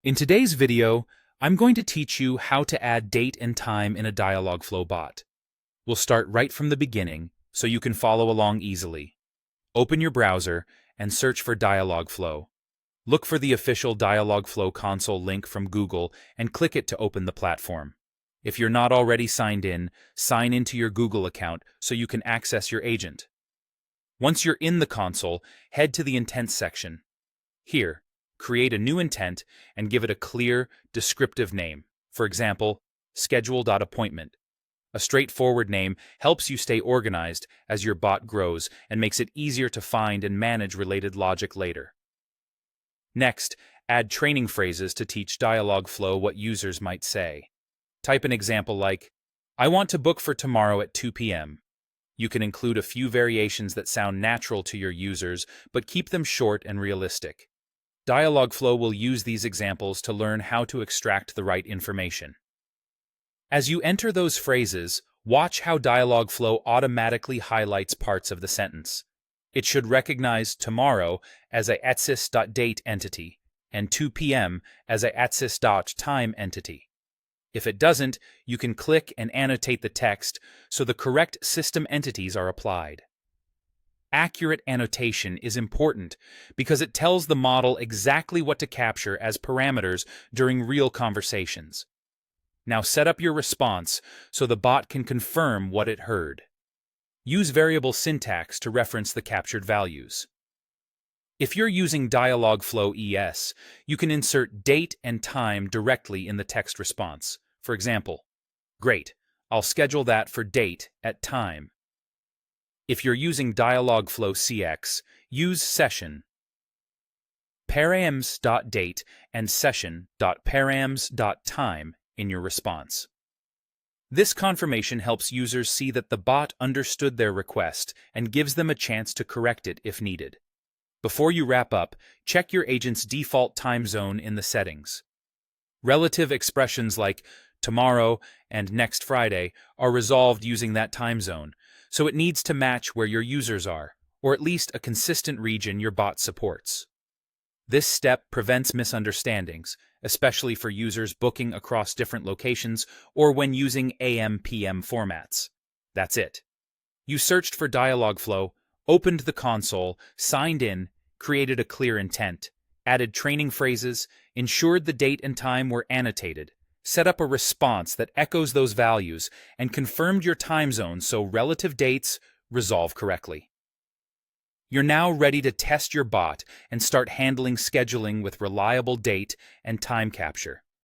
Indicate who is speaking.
Speaker 1: In today's video, I'm going to teach you how to add date and time in a Dialogflow bot. We'll start right from the beginning so you can follow along easily. Open your browser and search for Dialogflow. Look for the official Dialogflow console link from Google and click it to open the platform. If you're not already signed in, sign into your Google account so you can access your agent. Once you're in the console, head to the Intent section. Here, create a new intent and give it a clear, descriptive name. For example, schedule.appointment. A straightforward name helps you stay organized as your bot grows and makes it easier to find and manage related logic later. Next, add training phrases to teach Dialogflow what users might say. Type an example like, "I want to book for tomorrow at 2 p.m." You can include a few variations that sound natural to your users, but keep them short and realistic. Dialogflow will use these examples to learn how to extract the right information. As you enter those phrases, watch how Dialogflow automatically highlights parts of the sentence. It should recognize tomorrow as a @sys.date entity and 2 p.m. as a @sys.time entity. If it doesn't, you can click and annotate the text so the correct system entities are applied. Accurate annotation is important because it tells the model exactly what to capture as parameters during real conversations. Now set up your response so the bot can confirm what it heard. Use variable syntax to reference the captured values. If you're using Dialogflow ES, you can insert date and time directly in the text response. For example, "Great, I'll schedule that for date at time." If you're using Dialogflow CX, use session params.date and session.params.time in your response. This confirmation helps users see that the bot understood their request and gives them a chance to correct it if needed. Before you wrap up, check your agent's default time zone in the settings. Relative expressions like tomorrow and next Friday are resolved using that time zone, so it needs to match where your users are, or at least a consistent region your bot supports. This step prevents misunderstandings, especially for users booking across different locations or when using AM/PM formats. That's it. You searched for Dialogflow, opened the console, signed in, created a clear intent, added training phrases, ensured the date and time were annotated, set up a response that echoes those values, and confirmed your time zone so relative dates resolve correctly. You're now ready to test your bot and start handling scheduling with reliable date and time capture.